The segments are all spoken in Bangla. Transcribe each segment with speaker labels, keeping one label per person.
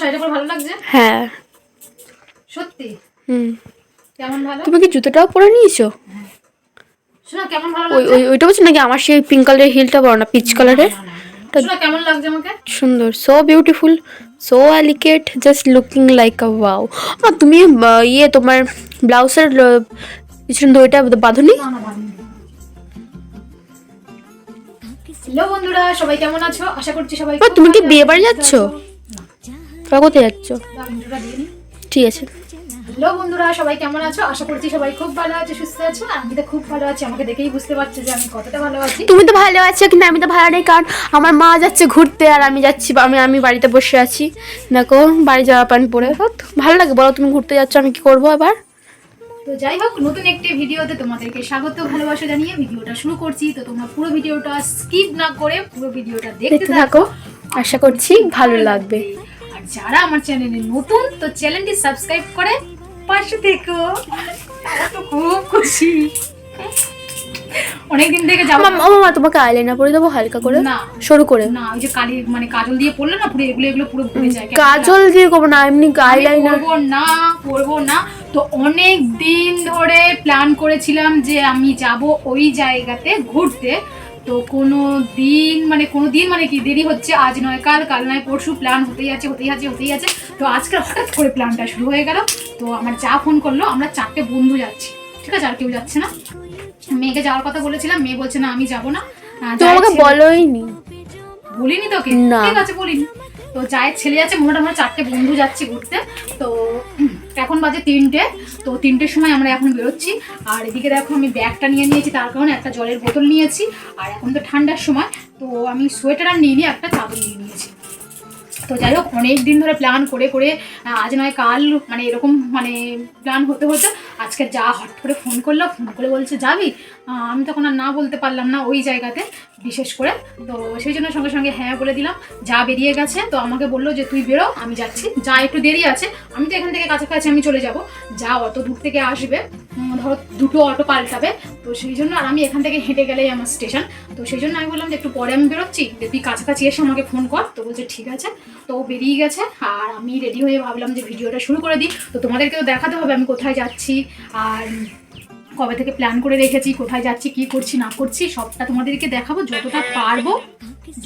Speaker 1: শাড়িটা পরে ভালো লাগছে?
Speaker 2: হ্যাঁ
Speaker 1: সত্যি?
Speaker 2: কেমন ভালো? তুমি কি জুতোটাও পরে নিয়েছো?
Speaker 1: শোনা কেমন ভালো লাগছে?
Speaker 2: ওইটা বলছো নাকি আমার সেই পিঙ্ক কালারের হিলটা বড় না পিচ কালারের?
Speaker 1: শোনা কেমন লাগছে আমাকে?
Speaker 2: সুন্দর, so beautiful, so elegant, just looking like আ ওয়াও। তুমি তোমার ব্লাউজের পিছন দইটা বাঁধনি?
Speaker 1: হ্যালো বন্ধুরা, সবাই কেমন আছো? আশা করছি সবাই।
Speaker 2: তুমি কি বিয়ে বাড়ি যাচ্ছ? কোথায় যাচ্ছ? ঠিক আছে।
Speaker 1: হ্যালো বন্ধুরা, সবাই কেমন আছো? আশা করছি সবাই খুব ভালো আছো, সুস্থ আছো। আমি তো খুব ভালো আছি, আমাকে দেখেই বুঝতে পারছো যে আমি কতটা ভালো আছি।
Speaker 2: তুমি তো ভালো আছো, কিন্তু আমি তো ভালো নেই, কারণ আমার মা যাচ্ছে ঘুরতে আর আমি যাচ্ছি, আমি বাড়িতে বসে আছি। দেখো বাড়ি যাওয়া প্যান্ট পরে। ভালো লাগে বলো? তুমি ঘুরতে যাচ্ছ, আমি কি করবো আবার?
Speaker 1: তো যাই হোক, নতুন একটি ভিডিওতে তোমাদেরকে স্বাগত, ভালোবাসা জানিয়ে ভিডিওটা শুরু করছি। তো তোমরা পুরো ভিডিওটা স্কিপ না করে পুরো ভিডিওটা দেখতে থাকো,
Speaker 2: আশা করছি ভালো লাগবে।
Speaker 1: আর যারা আমার চ্যানেলে নতুন, তো চ্যানেলটি সাবস্ক্রাইব করে পাশে থেকো। তো খুব খুশি, অনেকদিন থেকে যাবো।
Speaker 2: মামা তোমাকে আইলাইনার পরে দেবো হালকা করে, না সরু করে
Speaker 1: না, ওই যে কালি মানে কাজল দিয়ে পড়লে না পুরো এগুলো পুরো ভরে যায়।
Speaker 2: কাজল দিয়ে করবো না, এমনি আইলাইনার
Speaker 1: করবো না। তো অনেক দিন ধরে প্ল্যান করেছিলাম যে আমি যাব ওই জায়গাতে ঘুরতে। তো কোনো দিন মানে কি দেরি হচ্ছে, আজ নয় কাল, কাল নয় পরশু, প্ল্যান হতেই আছে। তো আজকে হঠাৎ করে প্ল্যানটা শুরু হয়ে গেল। তো আমার যা ফোন করলো, আমরা 4টে বন্ধু যাচ্ছি, ঠিক আছে, আর কেউ যাচ্ছে না। মেয়েকে যাওয়ার কথা বলেছিলাম, মেয়ে বলছে না আমি যাবো না।
Speaker 2: তোমাকে বলোইনি?
Speaker 1: বলিনি তোকে? ঠিক আছে, বলিনি। তো যায়ের ছেলে যাচ্ছে, মোটামুটি আমরা 4টে বন্ধু যাচ্ছি ঘুরতে। তো এখন বাজে 3টে। তো 3টের সময় আমরা এখন বেরোচ্ছি। আর এদিকে দেখো আমি ব্যাগটা নিয়ে নিয়েছি, তার কারণে একটা জলের বোতল নিয়েছি। আর এখন তো ঠান্ডার সময়, তো আমি সোয়েটার আর নিয়ে একটা চাদর নিয়ে নিয়েছি। তো যাই হোক, অনেক দিন ধরে প্ল্যান করে করে আজ নয় কাল মানে এরকম মানে প্ল্যান হতে আজকে যা হট করে ফোন করে বলছে যাবি। আমি তখন আর না বলতে পারলাম না ওই জায়গাতে, বিশেষ করে। তো সেই জন্য সঙ্গে সঙ্গে হ্যাঁ বলে দিলাম। যা বেরিয়ে গেছে, তো আমাকে বললো যে তুই বেরো, আমি যাচ্ছি। যা একটু দেরি আছে, আমি তো এখান থেকে কাছাকাছি, আমি চলে যাব। যা অত দূর থেকে আসবে, ধরো 2টো অটো পাল্টাবে। তো সেই জন্য, আর আমি এখান থেকে হেঁটে গেলেই আমার স্টেশন। তো সেই জন্য আমি বললাম যে একটু পরে আমি বেরোচ্ছি, যে তুই কাছাকাছি এসে আমাকে ফোন কর। তো বলছে ঠিক আছে। তো বেরিয়ে গেছে, আর আমি রেডি হয়ে ভাবলাম যে ভিডিওটা শুরু করে দিই। তো তোমাদেরকেও দেখাতে হবে আমি কোথায় যাচ্ছি, আর কবে থেকে প্ল্যান করে রেখেছি, কোথায় যাচ্ছি, কি করছি না করছি, সবটা তোমাদেরকে দেখাবো।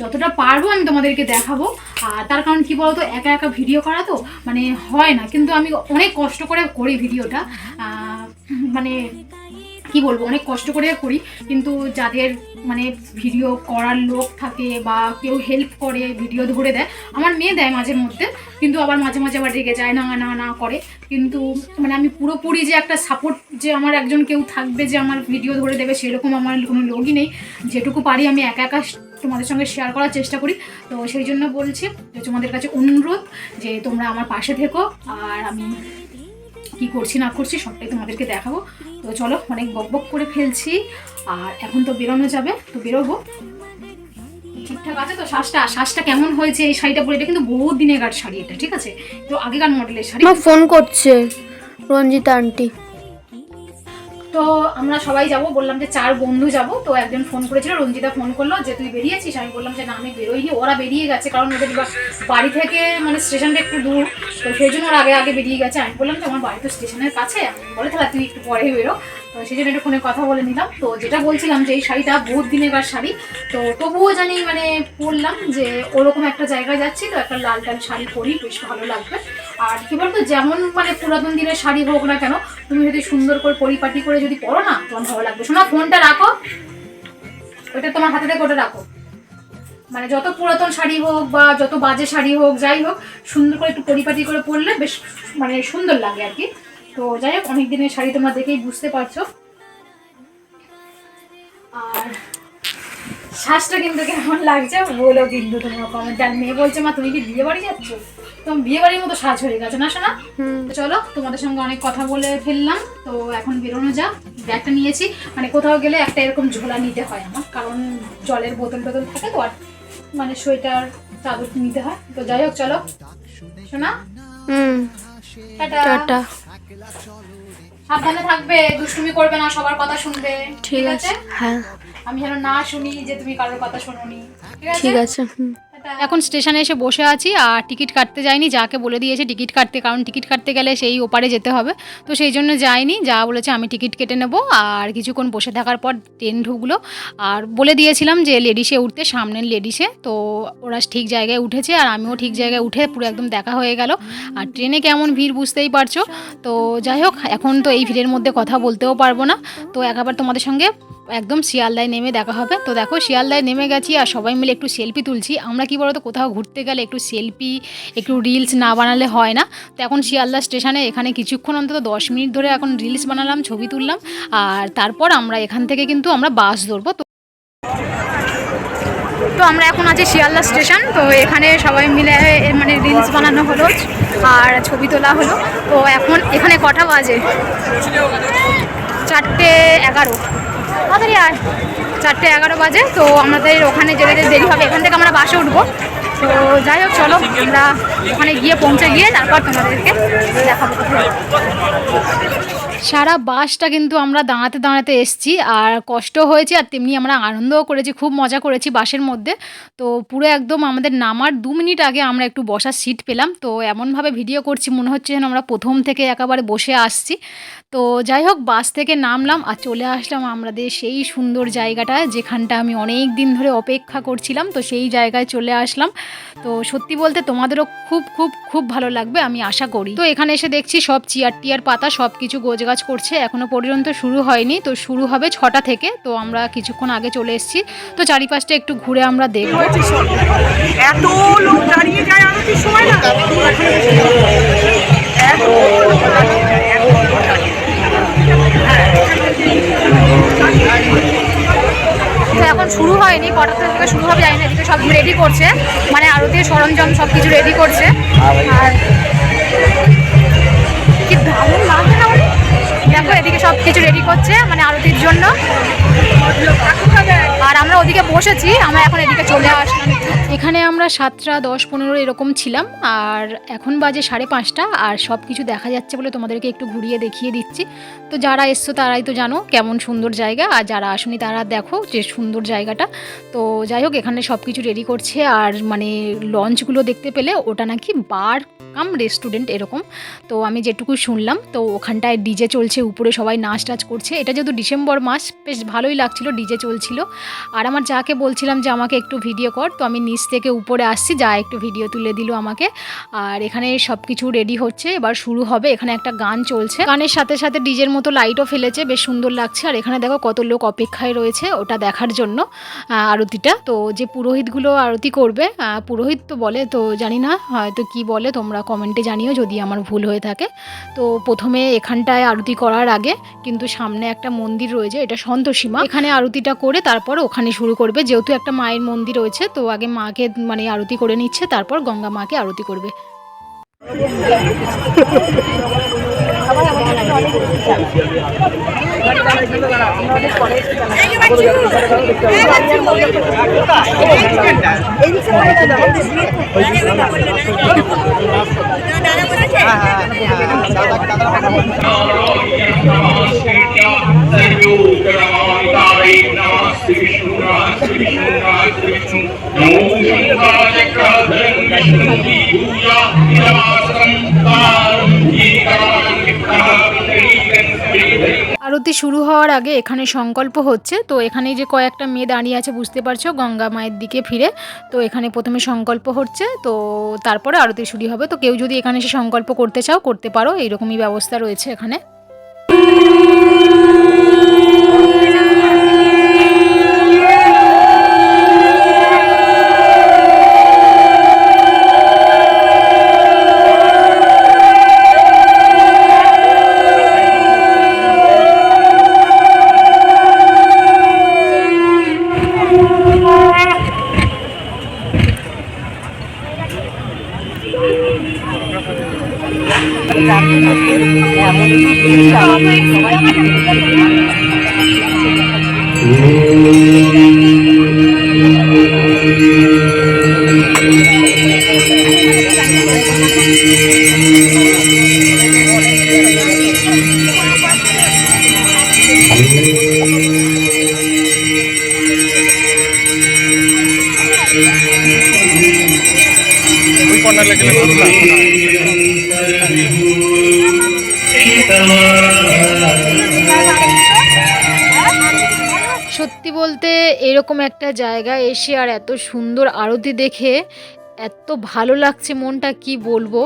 Speaker 1: যতটা পারবো আমি তোমাদেরকে দেখাবো। আর তার কারণ কি বলতো, একা একা ভিডিও করা তো মানে হয় না, কিন্তু আমি অনেক কষ্ট করে করি ভিডিওটা। মানে কি বলবো, অনেক কষ্ট করে করি। কিন্তু যাদের মানে ভিডিও করার লোক থাকে বা কেউ হেল্প করে, ভিডিও ধরে দেয়, আমার মেয়ে দেয় মাঝে মধ্যে, কিন্তু আবার মাঝে মাঝে আবার রেগে যায়, না না না করে। কিন্তু মানে আমি পুরোপুরি যে একটা সাপোর্ট, যে আমার একজন কেউ থাকবে যে আমার ভিডিও ধরে দেবে, সেরকম আমার কোনো লোকই নেই। যেটুকু পারি আমি একা একা তোমাদের সঙ্গে শেয়ার করার চেষ্টা করি। তো সেই জন্য বলছি যে তোমাদের কাছে অনুরোধ যে তোমরা আমার পাশে থেকো, আর আমি কি করছি না করছি সবটাই তোমাদেরকে দেখাবো। তো চলো, অনেক বকবক করে ফেলছি, আর এখন তো বেরোনো যাবে, তো বেরোবো। ঠিকঠাক আছে তো? শ্বাসটা কেমন হয়েছে এই শাড়িটা পরে? এটা কিন্তু বহুত দিনেরকার শাড়ি, এটা ঠিক আছে, তো আগেকার মডেলের শাড়ি।
Speaker 2: ফোন করছে রঞ্জিতা আন্টি।
Speaker 1: তো আমরা সবাই যাব, বললাম যে 4 বন্ধু যাব। তো একজন ফোন করেছিল, রঞ্জিতা ফোন করলো যে তুই বেরিয়েছিস। আমি বললাম যে না, আমি বেরোইনি, ওরা বেরিয়ে গেছে, কারণ ওদের বাড়ি থেকে মানে স্টেশনটা একটু দূর। তো সেই জন্য ওরা আগে আগে বেরিয়ে গেছে। আমি বললাম যে আমার বাড়ি তো স্টেশনের কাছে, বলে তাহলে তুই একটু পরে বেরো। তো সেই জন্য একটু ফোনে কথা বলে নিলাম। তো যেটা বলছিলাম যে এই শাড়িটা বহুত দিনেরকার শাড়ি, তো তবুও জানি মানে বললাম যে ওরকম একটা জায়গায় যাচ্ছি, তো একটা লাল টাল শাড়ি পরি, বেশ ভালো লাগবে। আর কি বলতো, যেমন মানে পুরাতন দিনের শাড়ি হোক না কেন, তুমি যদি সুন্দর করে পরিপাটি করে যদি পরো না, তোমার ভালো লাগবে। শোনা, ফোনটা রাখো, ওটা তোমার হাতে থেকে ওটা রাখো। মানে যত পুরাতন শাড়ি হোক বা যত বাজে শাড়ি হোক, যাই হোক, সুন্দর করে একটু পরিপাটি করে পরলে বেশ মানে সুন্দর লাগে আর কি। তো যাই হোক, অনেক দিনের শাড়ি তোমরা দেখেই বুঝতে পারছো। আর শ্বাসটা কিন্তু কেমন লাগছে বলো কিন্তু তোমরা কমেন্ট। আর মেয়ে বলছে মা তুমি কি বিয়ে বাড়ি যাচ্ছ? তো বিয়ে বাড়ির মতো সাজ হয়ে গেছে না শোনা? তো চলো, তোমাদের সঙ্গে অনেক কথা বলে ফেললাম, তো এখন বেরোনো যাক। ব্যাগটা নিয়েছি, মানে কোথাও গেলে একটা এরকম ঝোলা নিতে হয় আমার, কারণ জলের বোতল টোতল থাকে তো, আর মানে সোয়েটার চাদর নিতে হয়। তো যাই হোক, চলো শোনা, টাটা। সাবধানে থাকবে, দুষ্টুমি করবে না, সবার কথা শুনবে।
Speaker 2: ঠিক আছে, হ্যাঁ
Speaker 1: আমি যেন না শুনি যে তুমি কারোর কথা শোনোনি।
Speaker 2: ঠিক আছে।
Speaker 1: এখন স্টেশনে এসে বসে আছি আর টিকিট কাটতে যাইনি, যাকে বলে দিয়েছে টিকিট কাটতে, কারণ টিকিট কাটতে গেলে সেই ওপারে যেতে হবে, তো সেই জন্য যাইনি। যা বলেছে আমি টিকিট কেটে নেব আর কিছুক্ষণ বসে থাকার পর ট্রেন ঢুকলো। আর বলে দিয়েছিলাম যে লেডিসে উঠতে, সামনের লেডিসে, তো ওরা ঠিক জায়গায় উঠেছে আর আমিও ঠিক জায়গায় উঠে পুরো একদম দেখা হয়ে গেল। আর ট্রেনে কেমন ভিড় বুঝতেই পারছো। তো যাই হোক, এখন তো এই ভিড়ের মধ্যে কথা বলতেও পারবো না, তো একবার তোমাদের সঙ্গে একদম শিয়ালদায় নেমে দেখা হবে। তো দেখো শিয়ালদায় নেমে গেছি আর সবাই মিলে একটু সেলফি তুলছি। আমরা কি বলতো, কোথাও ঘুরতে গেলে একটু সেলফি, একটু রিলস না বানালে হয় না। তো এখন শিয়ালদা স্টেশনে এখানে কিছুক্ষণ অন্তত 10 মিনিট ধরে এখন রিলস বানালাম, ছবি তুললাম, আর তারপর আমরা এখান থেকে কিন্তু আমরা বাস ধরবো। তো আমরা এখন আছি শিয়ালদা স্টেশন, তো এখানে সবাই মিলে মানে রিলস বানানো হলো আর ছবি তোলা হলো। তো এখন এখানে কটা বাজে? 4:11। তাড়াতাড়ি আর 4:11 বাজে। তো আমাদের ওখানে যেতে দেরি হবে, এখান থেকে আমরা বাসে উঠবো। তো যাই হোক, চলো আমরা ওখানে গিয়ে পৌঁছে গিয়ে তারপর তোমাদেরকে দেখাবো। সারা বাসটা কিন্তু আমরা দাঁড়াতে দাঁড়াতে এসছি আর কষ্ট হয়েছে, আর তেমনি আমরা আনন্দও করেছি, খুব মজা করেছি বাসের মধ্যে। তো পুরো একদম আমাদের নামার 2 মিনিট আগে আমরা একটু বসার সিট পেলাম। তো এমনভাবে ভিডিও করছি মনে হচ্ছে যেন আমরা প্রথম থেকে একেবারে বসে আসছি। তো যাই হোক, বাস থেকে নামলাম আর চলে আসলাম আমাদের সেই সুন্দর জায়গাটায়, যেখানটা আমি অনেক দিন ধরে অপেক্ষা করছিলাম। তো সেই জায়গায় চলে আসলাম। তো সত্যি বলতে তোমাদেরও খুব খুব খুব ভালো লাগবে আমি আশা করি। তো এখানে এসে দেখছি সব চেয়ার টিয়ার পাতা সব কিছু গোছগাছ করছে, এখনো পর্যন্ত শুরু হয়নি। তো শুরু হবে 6টা থেকে। তো আমরা কিছুক্ষণ আগে চলে এসেছি, তো চারিপাশটা একটু ঘুরে আমরা দেখব।
Speaker 3: এত লোক দাঁড়িয়ে যায় আরতির সময় না, এত লোক দাঁড়িয়ে যায়, এত লোক দাঁড়িয়ে যায়।
Speaker 1: তো এখন শুরু হয়নি, কটা থেকে শুরু হবে জানি না। এদিকে সব রেডি করছে, মানে আরতির সরঞ্জাম সব কিছু রেডি করছে। আর কি দারুণ লাগছে না, দেখো এদিকে সব কিছু রেডি করছে মানে আরতির জন্য। আর আমরা ওদিকে বসেছি, আমরা এখন এদিকে চলে আসলাম। এখানে আমরা 7টা 10-15 এরকম ছিলাম, আর এখন বাজে 5:30, আর সব কিছু দেখা যাচ্ছে বলে তোমাদেরকে একটু ঘুরিয়ে দেখিয়ে দিচ্ছি। তো যারা এসছো তারাই তো জানো কেমন সুন্দর জায়গা, আর যারা আসনি তারা দেখো যে সুন্দর জায়গাটা। তো যাই হোক, এখানে সব কিছু রেডি করছে। আর মানে লঞ্চগুলো দেখতে পেলে ওটা নাকি বার কাম রেস্টুরেন্ট এরকম। তো আমি যেটুকু শুনলাম, তো ওখানটায় ডিজে চলছে, উপরে সবাই নাচ টাচ করছে। এটা যেহেতু ডিসেম্বর মাস, বেশ ভালোই লাগছিল, ডিজে চলছিল। আর আমার যাকে বলছিলাম যে আমাকে একটু ভিডিও কর, তো আমি নিচ থেকে উপরে আসছি, যা একটু ভিডিও তুলে দিল আমাকে। আর এখানে সব কিছু রেডি হচ্ছে, এবার শুরু হবে। এখানে একটা গান চলছে, গানের সাথে সাথে ডিজের মতো লাইটও ফেলেছে, বেশ সুন্দর লাগছে। আর এখানে দেখো কত লোক অপেক্ষায় রয়েছে ওটা দেখার জন্য আরতিটা। তো যে পুরোহিতগুলো আরতি করবে, পুরোহিত তো বলে, তো জানি না হয়তো কি বলে, তোমরা কমেন্টে জানিও যদি আমার ভুল হয়ে থাকে। তো প্রথমে এখানটায় আরতি করার আগে কিন্তু সামনে একটা মন্দির রয়েছে, এটা সন্তোষীমা, এখানে আরতিটা করে তারপর ওখানে শুরু করবে। যেহেতু একটা মায়ের মন্দির রয়েছে, তো আগে মাকে মানে আরতি করে নিচ্ছে, তারপর গঙ্গা মাকে আরতি করবে। আরতি শুরু হওয়ার আগে এখানে সংকল্প হচ্ছে। তো এখানে যে কয়েকটা মেয়ে দাঁড়িয়ে আছে বুঝতে পারছো, গঙ্গা মায়ের দিকে ফিরে। তো এখানে প্রথমে সংকল্প হচ্ছে, তো তারপরে আরতি শুরু হবে। তো কেউ যদি এখানে এসে সংকল্প করতে চাও করতে পারো, এইরকমই ব্যবস্থা রয়েছে এখানে। সত্যি বলতে এরকম একটা জায়গায় এসে আর এত সুন্দর আরতি দেখে এত ভালো লাগছে মনটা, কি বলবো।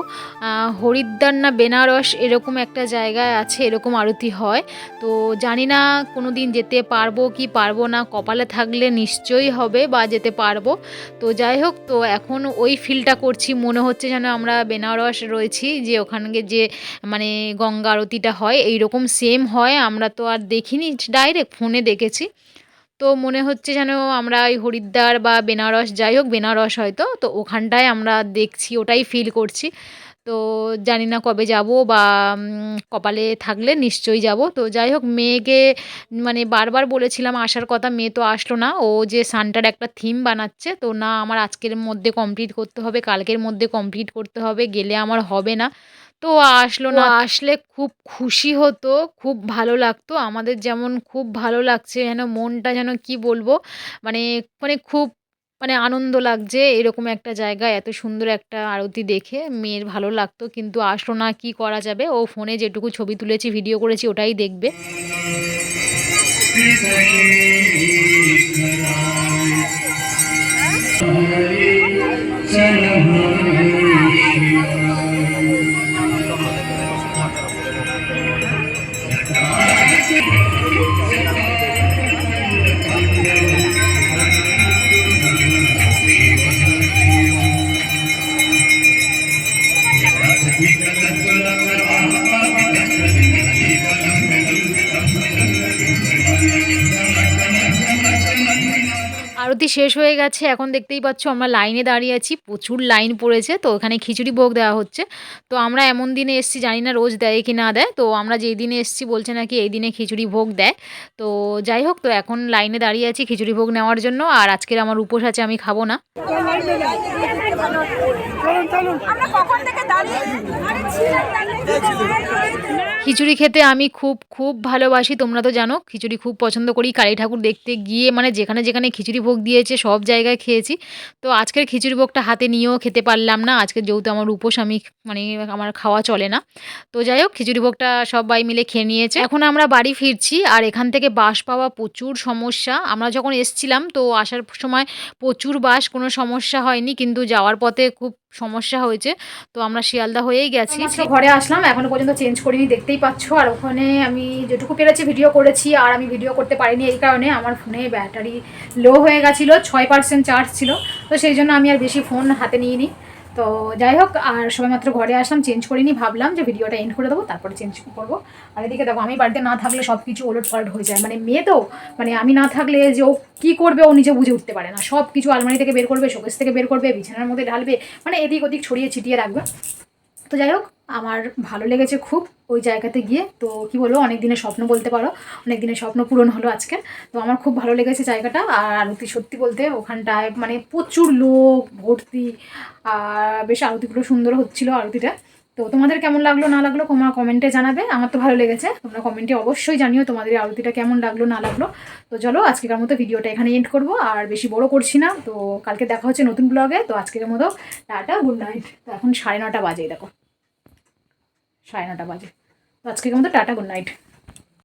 Speaker 1: হরিদ্বার না বেনারস এরকম একটা জায়গায় আছে এরকম আরতি হয়। তো জানি না কোনো দিন যেতে পারবো কি পারবো না, কপালে থাকলে নিশ্চয়ই হবে বা যেতে পারবো। তো যাই হোক, তো এখন ওই ফিলটা করছি, মনে হচ্ছে যেন আমরা বেনারস রয়েছি, যে ওখানে যে মানে গঙ্গা আরতিটা হয় এইরকম সেম হয়। আমরা তো আর দেখিনি ডাইরেক্ট, ফোনে দেখেছি। তো মনে হচ্ছে যেন আমরা ওই হরিদ্বার বা বেনারস, যাই হোক বেনারস হয়তো, তো ওখানটায় আমরা দেখছি, ওটাই ফিল করছি। তো জানি না কবে যাব বা কপালে থাকলে নিশ্চয়ই যাব। তো যাই হোক, মেয়েকে মানে বারবার বলেছিলাম আসার কথা, মেয়ে তো আসলো না। ও যে সানটার একটা থিম বানাচ্ছে, তো না আমার আজকের মধ্যে কমপ্লিট করতে হবে, কালকের মধ্যে কমপ্লিট করতে হবে, গেলে আমার হবে না। তো আসলো না, আসলে খুব খুশি হতো, খুব ভালো লাগতো। আমাদের যেমন খুব ভালো লাগছে, যেন মনটা যেন কি বলবো, মানে মানে খুব মানে আনন্দ লাগছে এরকম একটা জায়গায় এত সুন্দর একটা আরতি দেখে। মেয়ের ভালো লাগতো, কিন্তু আসলো না, কি করা যাবে। ও ফোনে যেটুকু ছবি তুলেছি, ভিডিও করেছি, ওটাই দেখবে। আরতি শেষ হয়ে গেছে, এখন দেখতেই পাচ্ছ আমরা লাইনে দাঁড়িয়ে আছি, প্রচুর লাইন পড়েছে। তো ওখানে খিচুড়ি ভোগ দেওয়া হচ্ছে। তো আমরা এমন দিনে এসেছি, জানি না রোজ দেয় কি না দেয়। তো আমরা যেই দিনে এসেছি বলছে নাকি এই দিনে খিচুড়ি ভোগ দেয়। তো যাই হোক, তো এখন লাইনে দাঁড়িয়ে আছি খিচুড়ি ভোগ নেওয়ার জন্য। আর আজকের আমার উপোস আছে, আমি খাবো না। খিচুড়ি খেতে আমি খুব খুব ভালোবাসি, তোমরা তো জানো খিচুড়ি খুব পছন্দ করি। কালী ঠাকুর দেখতে গিয়ে মানে যেখানে যেখানে খিচুড়ি ভোগ দিয়েছে সব জায়গায় খেয়েছি। তো আজকের খিচুড়ি ভোগটা হাতে নিয়েও খেতে পারলাম না, আজকে যেহেতু আমার উপোস, আমি মানে আমার খাওয়া চলে না। তো যাই হোক, খিচুড়ি ভোগটা সবাই মিলে খেয়ে নিয়েছে। এখন আমরা বাড়ি ফিরছি, আর এখান থেকে বাস পাওয়া প্রচুর সমস্যা। আমরা যখন এসছিলাম তো আসার সময় প্রচুর বাস, কোনো সমস্যা হয়নি, কিন্তু যাওয়ার পথে খুব সমস্যা হয়েছে। তো আমরা শিয়ালদা হয়েই গেছি। ঘরে আসলাম, এখনো পর্যন্ত চেঞ্জ করিনি, দেখতেই পাচ্ছ। আর ওখানে আমি যেটুকু পেরেছি ভিডিও করেছি, আর আমি ভিডিও করতে পারিনি এই কারণে আমার ফোনে ব্যাটারি লো হয়ে গেছিলো, 6% চার্জ ছিল। তো সেই জন্য আমি আর বেশি ফোন হাতে নিইনি। তো যাই হোক, আর সবেমাত্র ঘরে আসলাম, চেঞ্জ করিনি, ভাবলাম যে ভিডিওটা এন্ড করে দেবো, তারপরে চেঞ্জ করবো। আর এদিকে দেখো, আমি বাড়িতে না থাকলে সব কিছু ওলটপালট হয়ে যায়। মানে মেয়ে তো, মানে আমি না থাকলে যে ও কী করবে ও নিজে বুঝে উঠতে পারে না। সব কিছু আলমারি থেকে বের করবে, শোকেস থেকে বের করবে, বিছানার মধ্যে ঢালবে, মানে এদিক ওদিক ছড়িয়ে ছিটিয়ে রাখবে। তো যাই হোক, আমার ভালো লেগেছে খুব ওই জায়গাতে গিয়ে। তো কি বলবো, অনেক দিনের স্বপ্ন বলতে পারো, অনেক দিনের স্বপ্ন পূরণ হলো আজকে। তো আমার খুব ভালো লেগেছে জায়গাটা। আর আরতি সত্যি বলতে ওখানটায় মানে প্রচুর লোক ভর্তি, আর বেশ আরতিগুলো সুন্দর হচ্ছিলো আরতিটা। তো তোমাদের কেমন লাগলো না লাগলো তোমরা কমেন্টে জানাবে। আমার তো ভালো লেগেছে, তোমরা কমেন্টে অবশ্যই জানিও তোমাদের আরতিটা কেমন লাগলো না লাগলো। তো চলো আজকের মতো ভিডিওটা এখানে এন্ড করবো, আর বেশি বড় করছি না। তো কালকে দেখা হচ্ছে নতুন ব্লগে। তো আজকের মতো টাটা, গুড নাইট। তো এখন 9:30 বাজে, দেখো 9:30 বাজে। তো আজকের মতো টাটা, গুড নাইট।